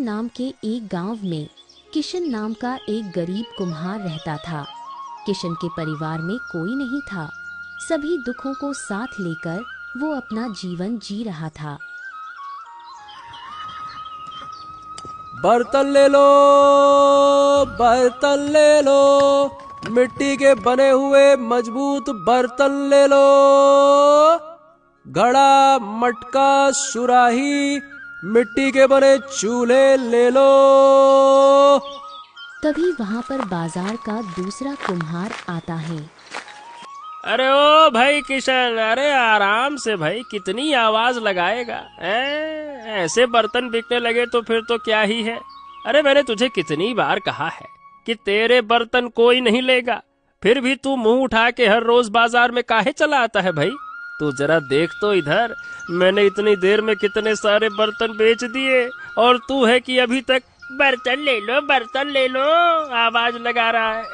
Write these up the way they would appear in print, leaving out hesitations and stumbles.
नाम के एक गांव में किशन नाम का एक गरीब कुम्हार रहता था। किशन के परिवार में कोई नहीं था। सभी दुखों को साथ लेकर वो अपना जीवन जी रहा था। बर्तन ले लो, बर्तन ले लो, मिट्टी के बने हुए मजबूत बर्तन ले लो। घड़ा, मटका, सुराही, मिट्टी के बने चूल्हे ले लो। तभी वहाँ पर बाजार का दूसरा कुम्हार आता है। अरे ओ भाई किशन, अरे आराम से भाई, कितनी आवाज लगाएगा? ऐसे बर्तन बिकने लगे तो फिर तो क्या ही है। अरे मैंने तुझे कितनी बार कहा है कि तेरे बर्तन कोई नहीं लेगा, फिर भी तू मुंह उठा के हर रोज बाजार में काहे चला आता है भाई? तू जरा देख तो इधर, मैंने इतनी देर में कितने सारे बर्तन बेच दिए और तू है कि अभी तक बर्तन ले लो, बर्तन ले लो आवाज लगा रहा है।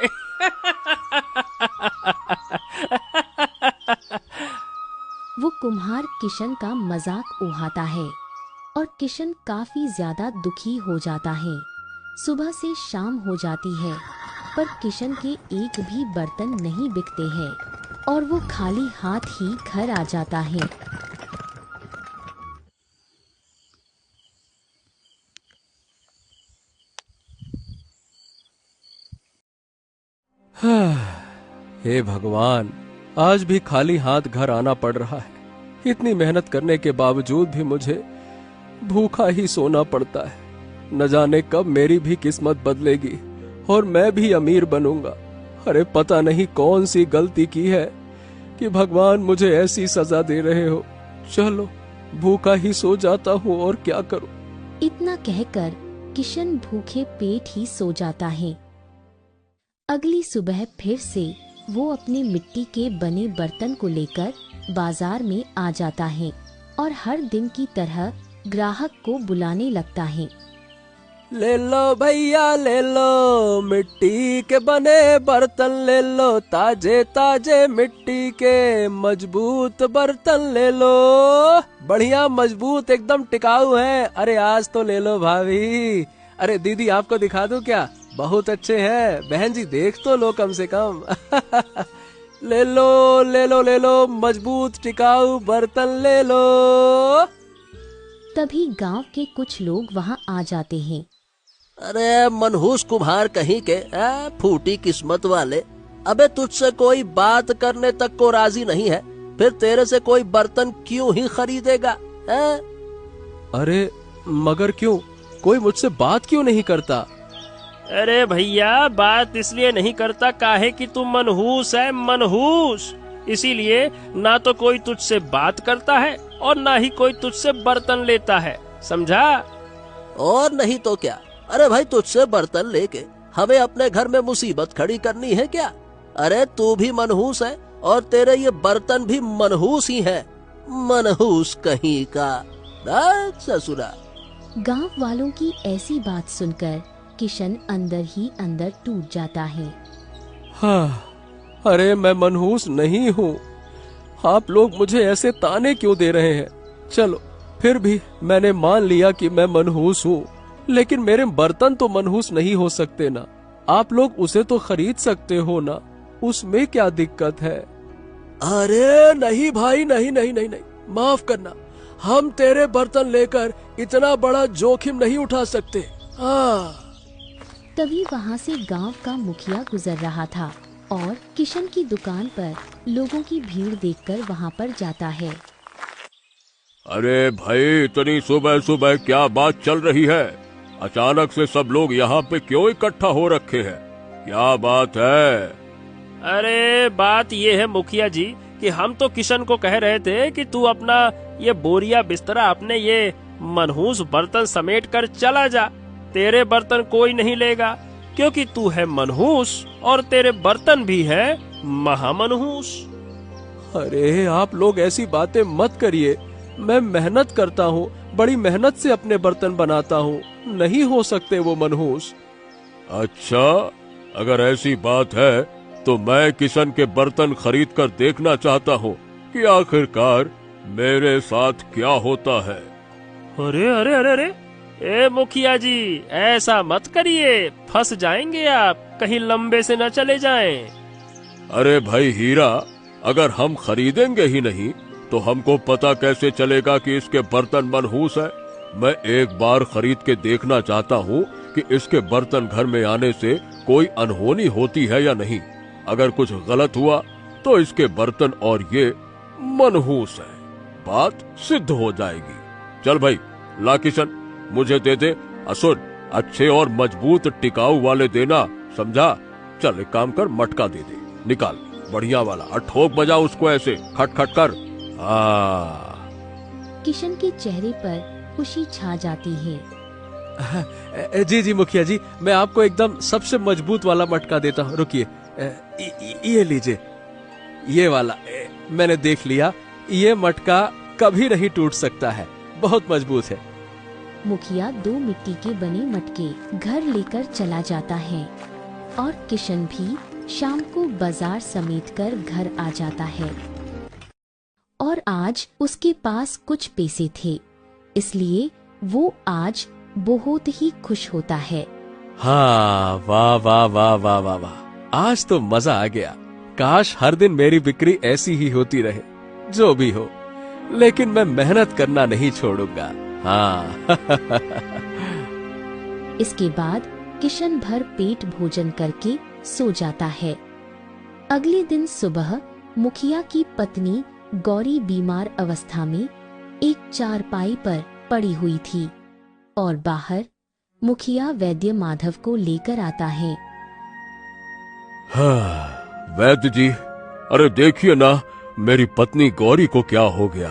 वो कुम्हार किशन का मजाक उड़ाता है और किशन काफी ज्यादा दुखी हो जाता है। सुबह से शाम हो जाती है पर किशन के एक भी बर्तन नहीं बिकते हैं और वो खाली हाथ ही घर आ जाता है। हे भगवान, आज भी खाली हाथ घर आना पड़ रहा है। इतनी मेहनत करने के बावजूद भी मुझे भूखा ही सोना पड़ता है। न जाने कब मेरी भी किस्मत बदलेगी और मैं भी अमीर बनूंगा। अरे पता नहीं कौन सी गलती की है कि भगवान मुझे ऐसी सजा दे रहे हो। चलो भूखा ही सो जाता हूँ और क्या करूँ। इतना कहकर किशन भूखे पेट ही सो जाता है। अगली सुबह फिर से वो अपने मिट्टी के बने बर्तन को लेकर बाजार में आ जाता है और हर दिन की तरह ग्राहक को बुलाने लगता है। ले लो भैया ले लो, मिट्टी के बने बर्तन ले लो, ताजे ताजे मिट्टी के मजबूत बर्तन ले लो। बढ़िया मजबूत एकदम टिकाऊ है। अरे आज तो ले लो भाभी। अरे दीदी आपको दिखा दूं क्या? बहुत अच्छे हैं। बहन जी देख तो लो कम से कम। ले लो ले लो ले लो, मजबूत टिकाऊ बर्तन ले लो। तभी गांव के कुछ लोग वहां आ जाते हैं। अरे मनहूस कुम्हार कहीं के, फूटी किस्मत वाले, अबे तुझसे कोई बात करने तक को राजी नहीं है, फिर तेरे से कोई बर्तन क्यों ही खरीदेगा? अरे मगर क्यों? कोई मुझसे बात क्यों नहीं करता? अरे भैया, बात इसलिए नहीं करता काहे कि तू मनहूस है, मनहूस। इसीलिए ना तो कोई तुझसे बात करता है और ना ही कोई तुझसे बर्तन लेता है, समझा? और नहीं तो क्या। अरे भाई, तुझसे बर्तन लेके हमें अपने घर में मुसीबत खड़ी करनी है क्या? अरे तू भी मनहूस है और तेरे ये बर्तन भी मनहूस ही है। मनहूस कहीं का ससुरा। गांव वालों की ऐसी बात सुनकर किशन अंदर ही अंदर टूट जाता है। हाँ, अरे मैं मनहूस नहीं हूँ। आप लोग मुझे ऐसे ताने क्यों दे रहे हैं? चलो फिर भी मैंने मान लिया कि मैं मनहूस हूँ, लेकिन मेरे बर्तन तो मनहूस नहीं हो सकते ना। आप लोग उसे तो खरीद सकते हो ना, उसमें क्या दिक्कत है? अरे नहीं भाई, नहीं नहीं नहीं नहीं, माफ करना। हम तेरे बर्तन लेकर इतना बड़ा जोखिम नहीं उठा सकते। हाँ। तभी वहाँ से गांव का मुखिया गुजर रहा था और किशन की दुकान पर लोगों की भीड़ देखकर वहाँ पर जाता है। अरे भाई, इतनी सुबह सुबह क्या बात चल रही है? अचानक से सब लोग यहाँ पे क्यों इकट्ठा हो रखे हैं? क्या बात है? अरे बात ये है मुखिया जी कि हम तो किशन को कह रहे थे कि तू अपना ये बोरिया बिस्तरा अपने ये मनहूस बर्तन समेट कर चला जा। तेरे बर्तन कोई नहीं लेगा क्योंकि तू है मनहूस और तेरे बर्तन भी है महामनहूस। अरे आप लोग ऐसी बातें मत करिए। मैं मेहनत करता हूँ, बड़ी मेहनत से अपने बर्तन बनाता हूँ। नहीं हो सकते वो मनहूस। अच्छा, अगर ऐसी बात है तो मैं किशन के बर्तन खरीद कर देखना चाहता हूँ कि आखिरकार मेरे साथ क्या होता है। अरे अरे अरे अरे, ए मुखिया जी, ऐसा मत करिए, फंस जाएंगे आप, कहीं लंबे से न चले जाएं। अरे भाई हीरा, अगर हम खरीदेंगे ही नहीं तो हमको पता कैसे चलेगा कि इसके बर्तन मनहूस है? मैं एक बार खरीद के देखना चाहता हूँ कि इसके बर्तन घर में आने से कोई अनहोनी होती है या नहीं। अगर कुछ गलत हुआ तो इसके बर्तन और ये मनहूस है, बात सिद्ध हो जाएगी। चल भाई, ला किशन, मुझे दे दे। असुर, अच्छे और मजबूत टिकाऊ वाले देना, समझा? चल एक काम कर, मटका दे दे, निकाल बढ़िया वाला, और ठोक बजा उसको ऐसे, खट खट कर। किशन के चेहरे पर खुशी छा जाती है। जी जी मुखिया जी, मैं आपको एकदम सबसे मजबूत वाला मटका देता हूँ। रुकिए, ये लीजिए, ये वाला मैंने देख लिया, ये मटका कभी नहीं टूट सकता है, बहुत मजबूत है। मुखिया 2 मिट्टी के बने मटके घर लेकर चला जाता है और किशन भी शाम को बाजार समेटकर घर आ जाता है। और आज उसके पास कुछ पैसे थे, इसलिए वो आज बहुत ही खुश होता है। हाँ, वाह वाह वाह वाह वाह वाह, आज तो मजा आ गया। काश हर दिन मेरी बिक्री ऐसी ही होती रहे। जो भी हो, लेकिन मैं मेहनत करना नहीं छोड़ूंगा। हाँ। इसके बाद किशन भर पेट भोजन करके सो जाता है। अगले दिन सुबह मुखिया की पत्नी गौरी बीमार अवस्था में एक चारपाई पर पड़ी हुई थी और बाहर मुखिया वैद्य माधव को लेकर आता है। हाँ, वैद्य जी, अरे देखिए ना, मेरी पत्नी गौरी को क्या हो गया।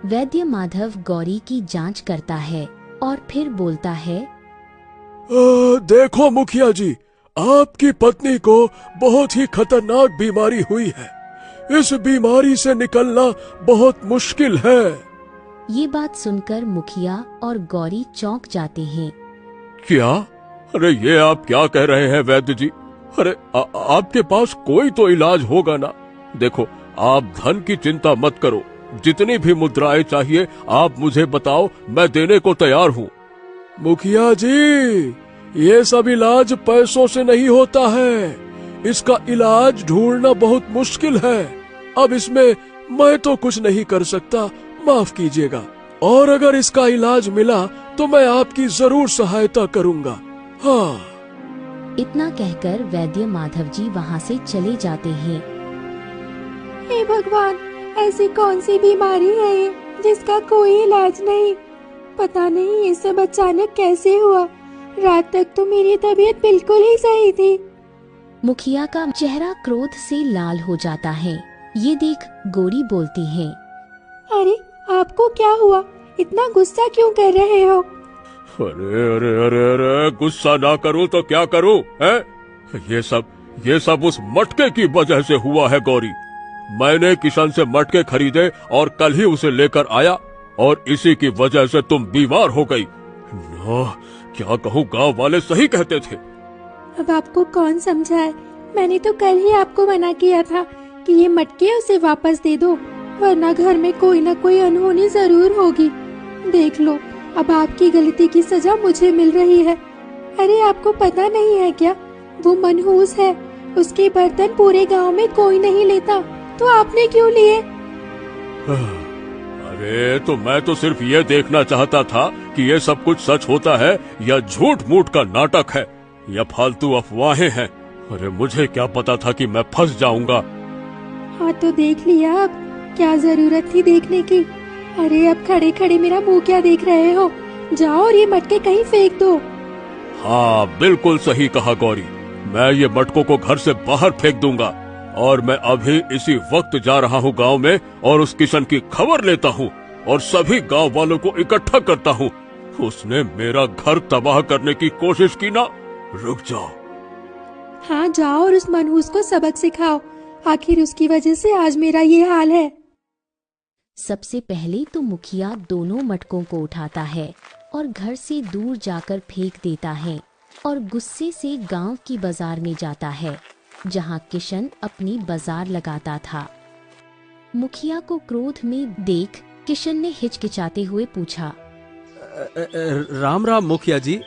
वैद्य माधव गौरी की जांच करता है और फिर बोलता है, देखो मुखिया जी, आपकी पत्नी को बहुत ही खतरनाक बीमारी हुई है। इस बीमारी से निकलना बहुत मुश्किल है। ये बात सुनकर मुखिया और गौरी चौंक जाते हैं। क्या? अरे ये आप क्या कह रहे हैं वैद्य जी? अरे आपके पास कोई तो इलाज होगा ना। देखो, आप धन की चिंता मत करो, जितनी भी मुद्राएं चाहिए आप मुझे बताओ, मैं देने को तैयार हूँ। मुखिया जी, ये सब इलाज पैसों से नहीं होता है, इसका इलाज ढूंढना बहुत मुश्किल है। अब इसमें मैं तो कुछ नहीं कर सकता, माफ कीजिएगा। और अगर इसका इलाज मिला तो मैं आपकी जरूर सहायता करूंगा। हाँ। इतना कहकर वैद्य माधव जी वहाँ से चले जाते हैं। हे भगवान, ऐसी कौन सी बीमारी है ये जिसका कोई इलाज नहीं? पता नहीं ये सब अचानक कैसे हुआ। रात तक तो मेरी तबीयत बिल्कुल ही सही थी। मुखिया का चेहरा क्रोध से लाल हो जाता है। ये देख गौरी बोलती है, अरे आपको क्या हुआ? इतना गुस्सा क्यों कर रहे हो? अरे अरे अरे अरे, गुस्सा ना करूं तो क्या करूं, है? ये सब उस मटके की वजह से हुआ है गौरी। मैंने किशन से मटके खरीदे और कल ही उसे लेकर आया और इसी की वजह से तुम बीमार हो गई। ना, क्या कहूँ, गांव वाले सही कहते थे। अब आपको कौन समझाए? मैंने तो कल ही आपको मना किया था कि ये मटके उसे वापस दे दो, वरना घर में कोई न कोई अनहोनी जरूर होगी। देख लो, अब आपकी गलती की सजा मुझे मिल रही है। अरे आपको पता नहीं है क्या, वो मनहूस है, उसके बर्तन पूरे गांव में कोई नहीं लेता, तो आपने क्यों लिए? अरे तो मैं तो सिर्फ ये देखना चाहता था कि ये सब कुछ सच होता है या झूठ मूठ का नाटक है या फालतू अफवाहें हैं। अरे मुझे क्या पता था कि मैं फंस जाऊंगा। हाँ तो देख लिया, अब क्या जरूरत थी देखने की? अरे अब खड़े खड़े मेरा मुंह क्या देख रहे हो? जाओ और ये मटके कहीं फेंक दो। हाँ, बिल्कुल सही कहा गौरी, मैं ये मटकों को घर से बाहर फेंक दूंगा। और मैं अभी इसी वक्त जा रहा हूँ गांव में और उस किशन की खबर लेता हूँ और सभी गांव वालों को इकट्ठा करता हूँ। उसने मेरा घर तबाह करने की कोशिश की ना। रुक जाओ। हाँ जाओ और उस मनहूस को सबक सिखाओ, आखिर उसकी वजह से आज मेरा ये हाल है। सबसे पहले तो मुखिया दोनों मटकों को उठाता है और घर से दूर जाकर फेंक देता है और गुस्से से गांव की बाजार में जाता है जहां किशन अपनी बाजार लगाता था। मुखिया को क्रोध में देख किशन ने हिचकिचाते हुए पूछा, राम राम मुखिया जी।